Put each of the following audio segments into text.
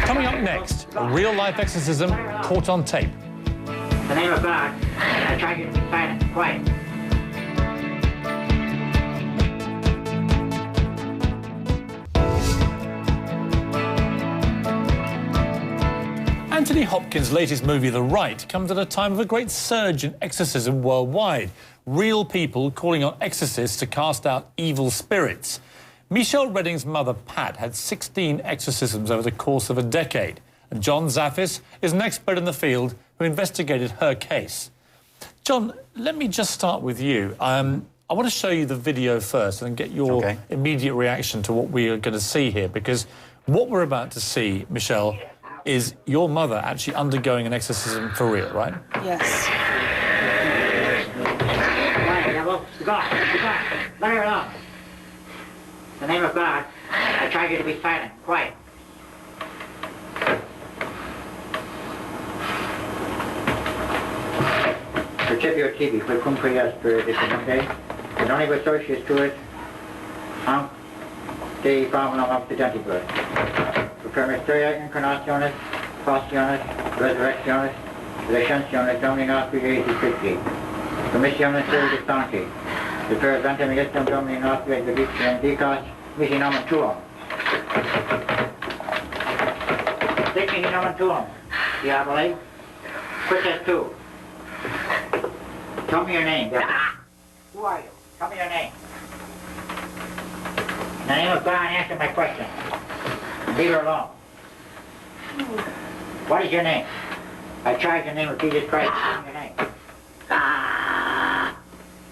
Coming up next, a real-life exorcism caught on tape. In the name of God, I charge you to be silent, quiet. Anthony Hopkins' latest movie, The Rite, comes at a time of a great surge in exorcism worldwide. Real people calling on exorcists to cast out evil spirits. Michelle Redding's mother, Pat, had 16 exorcisms over the course of a decade. And John Zaffis is an expert in the field who investigated her case. John, let me just start with you. I want to show you the video first and get your immediate reaction to what we are going to see here, because what we're about to see, Michelle, is your mother actually undergoing an exorcism for real, right? Yes. Quiet, devil. God, let her alone. In the name of God, I charge you to be silent, quiet. Principio tibi, quel cum prias spiritisum, okay? And only with socius to it, de fauminum obstidentibus. Per mysteria incarnationis, passionis, resurrectionis, redemptionis Domini nostri Iesus Christi, commissionis Spiritus Sancti, de per eventem iestum Domini nostri et benedictionem dicas, mihi nomen tuum. Dic mihi nomen tuum, diaboli, quis est tu? Tell me your name. Who are you? Tell me your name. In the name of God, answer my question. Leave her alone. What is your name? I charge in the name of Jesus Christ. Tell me your name.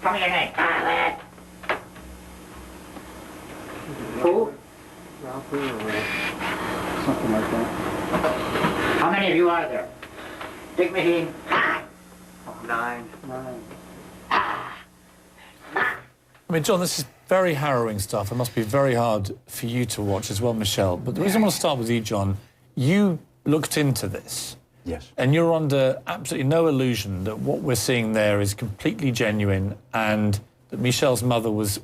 Tell me your name. Who? Something like that. How many of you are there? Dignity. 9. I mean, John, this is very harrowing stuff. It must be very hard for you to watch as well, Michelle. But the reason I want to start with you, John, you looked into this. Yes. And you're under absolutely no illusion that what we're seeing there is completely genuine and that Michelle's mother was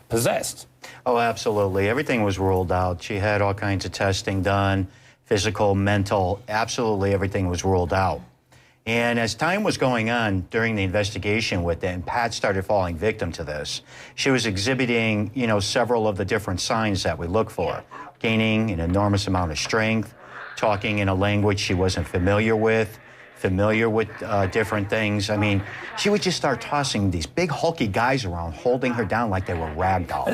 possessed. Oh, absolutely. Everything was ruled out. She had all kinds of testing done, physical, mental, absolutely everything was ruled out. And as time was going on during the investigation with it, and Pat started falling victim to this, she was exhibiting, you know, several of the different signs that we look for. Gaining an enormous amount of strength, talking in a language she wasn't familiar with different things. I mean, she would just start tossing these big hulky guys around, holding her down like they were rag dolls.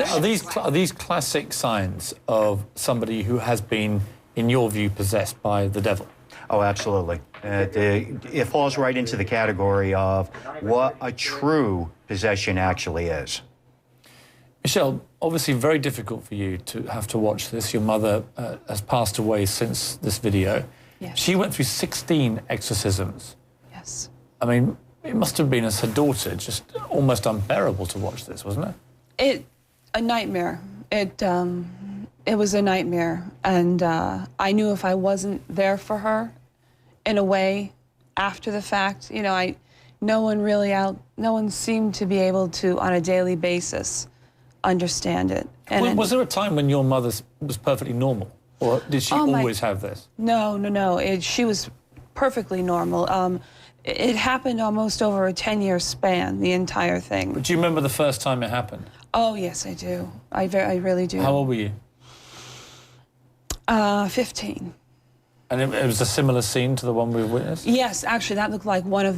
Are these classic signs of somebody who has been, in your view, possessed by the devil? Oh, absolutely. It falls right into the category of what a true possession actually is. Michelle, obviously very difficult for you to have to watch this. Your mother has passed away since this video. Yes. She went through 16 exorcisms. Yes. I mean, it must have been, as her daughter, just almost unbearable to watch this, wasn't it? A nightmare. It was a nightmare. And I knew if I wasn't there for her, in a way, after the fact, you know, no one seemed to be able to, on a daily basis, understand it. And was there a time when your mother was perfectly normal? Or did she always have this? No. She was perfectly normal. It happened almost over a 10-year span, the entire thing. But do you remember the first time it happened? Oh, yes, I do. I really do. How old were you? 15. And it was a similar scene to the one we've witnessed? Yes, actually, that looked like one of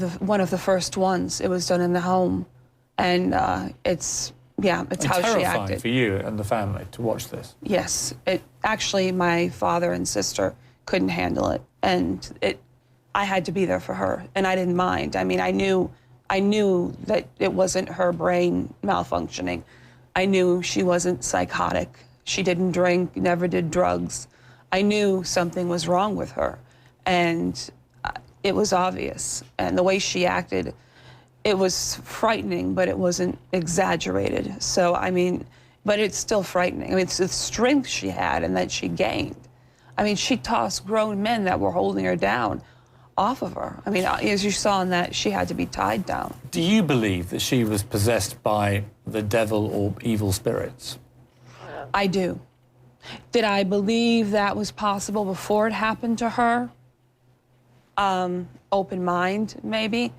the first ones. It was done in the home, and it's how she terrifying acted. For you and the family to watch this. Yes, actually, my father and sister couldn't handle it, and I had to be there for her, and I didn't mind. I mean, I knew that it wasn't her brain malfunctioning. I knew she wasn't psychotic. She didn't drink, never did drugs. I knew something was wrong with her, and it was obvious. And the way she acted, it was frightening, but it wasn't exaggerated. So, I mean, but it's still frightening. I mean, it's the strength she had and that she gained. I mean, she tossed grown men that were holding her down off of her. I mean, as you saw in that, she had to be tied down. Do you believe that she was possessed by the devil or evil spirits? I do. Did I believe that was possible before it happened to her? Open mind, maybe.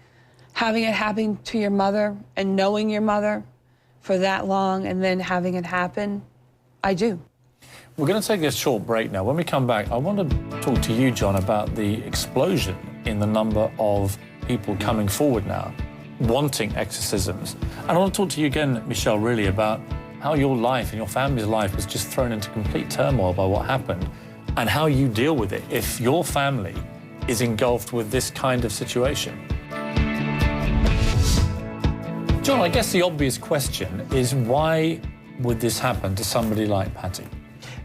Having it happen to your mother and knowing your mother for that long and then having it happen, I do. We're going to take a short break now. When we come back, I want to talk to you, John, about the explosion in the number of people coming forward now, wanting exorcisms. And I want to talk to you again, Michelle, really about how your life and your family's life was just thrown into complete turmoil by what happened and how you deal with it if your family is engulfed with this kind of situation. John, I guess the obvious question is why would this happen to somebody like Patty?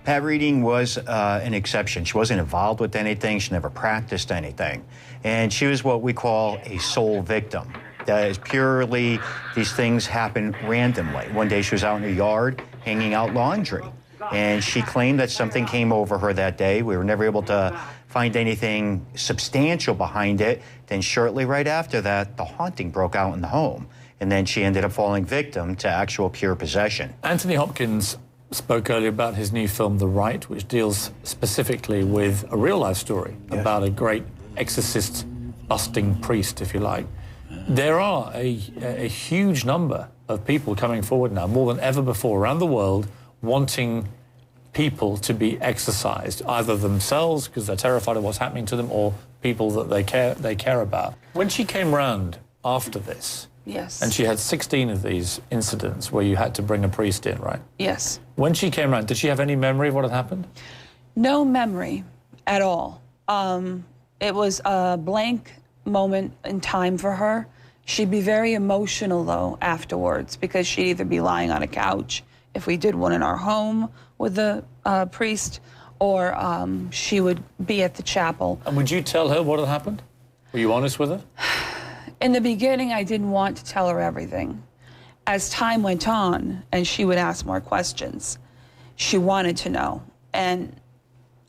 Pat Reading was an exception. She wasn't involved with anything. She never practiced anything. And she was what we call a sole victim. That is purely, these things happen randomly. One day she was out in her yard hanging out laundry. And she claimed that something came over her that day. We were never able to find anything substantial behind it. Then shortly right after that, the haunting broke out in the home. And then she ended up falling victim to actual pure possession. Anthony Hopkins spoke earlier about his new film, The Rite, which deals specifically with a real-life story about a great exorcist-busting priest, if you like. There are a huge number of people coming forward now, more than ever before, around the world, wanting people to be exorcised, either themselves, because they're terrified of what's happening to them, or people that they care about. When she came round after this, Yes. and she had 16 of these incidents where you had to bring a priest in, right? Yes. When she came around, did she have any memory of what had happened? No memory at all. It was a blank moment in time for her. She'd be very emotional, though, afterwards, because she'd either be lying on a couch, if we did one in our home with the priest, or she would be at the chapel. And would you tell her what had happened? Were you honest with her? In the beginning, I didn't want to tell her everything. As time went on and she would ask more questions, she wanted to know. And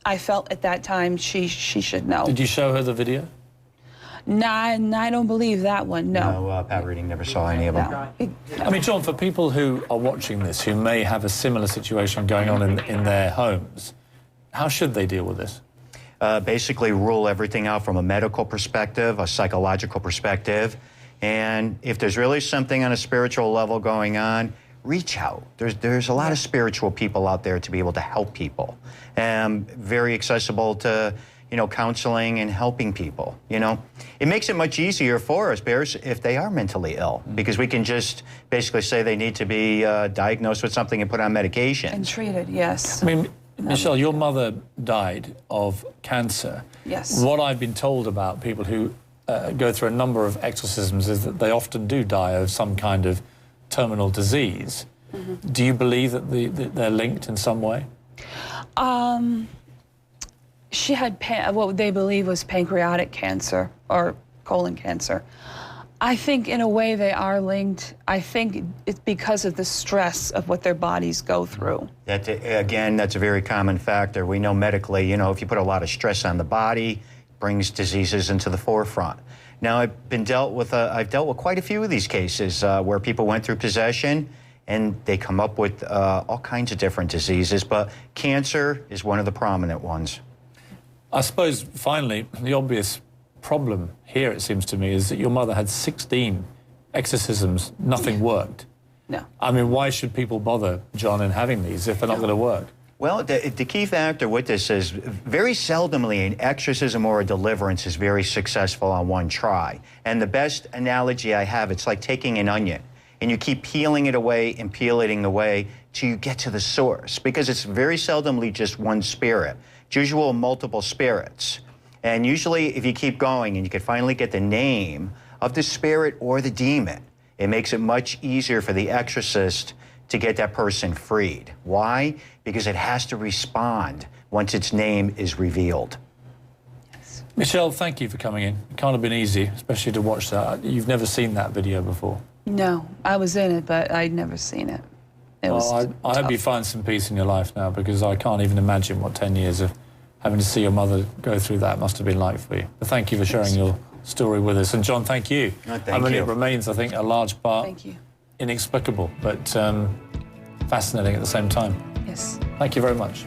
I felt at that time she should know. Did you show her the video? No, I don't believe that one, no. No, Pat Reading never saw any of them. No. I mean, John, for people who are watching this, who may have a similar situation going on in their homes, how should they deal with this? Basically rule everything out from a medical perspective, a psychological perspective. And if there's really something on a spiritual level going on, reach out. There's a lot of spiritual people out there to be able to help people. Very accessible to, counseling and helping people, It makes it much easier for us, Piers, if they are mentally ill, because we can just basically say they need to be diagnosed with something and put on medication. And treated, yes. I mean, Michelle, your mother died of cancer. Yes. What I've been told about people who go through a number of exorcisms is that they often do die of some kind of terminal disease. Mm-hmm. Do you believe that they're linked in some way? She had what they believe was pancreatic cancer or colon cancer. I think in a way they are linked. I think it's because of the stress of what their bodies go through. Again, that's a very common factor. We know medically, if you put a lot of stress on the body, it brings diseases into the forefront. Now, I've dealt with quite a few of these cases where people went through possession and they come up with all kinds of different diseases, but cancer is one of the prominent ones. I suppose, finally, the obvious problem here, it seems to me, is that your mother had 16 exorcisms, nothing worked. No. I mean, why should people bother, John, in having these if they're not going to work? Well, the key factor with this is very seldomly an exorcism or a deliverance is very successful on one try. And the best analogy I have, it's like taking an onion and you keep peeling it away and peeling it away till you get to the source, because it's very seldomly just one spirit. It's usually multiple spirits. And usually if you keep going and you can finally get the name of the spirit or the demon, it makes it much easier for the exorcist to get that person freed. Why? Because it has to respond once its name is revealed. Yes. Michelle, thank you for coming in. It can't have been easy, especially to watch that. You've never seen that video before. No, I was in it, but I'd never seen it. It was I hope you find some peace in your life now, because I can't even imagine what 10 years of having to see your mother go through that must have been like for you. But thank you for sharing your story with us. And John, thank you. No, thank you. It remains, I think, a large part. Thank you. Inexplicable, but fascinating at the same time. Yes. Thank you very much.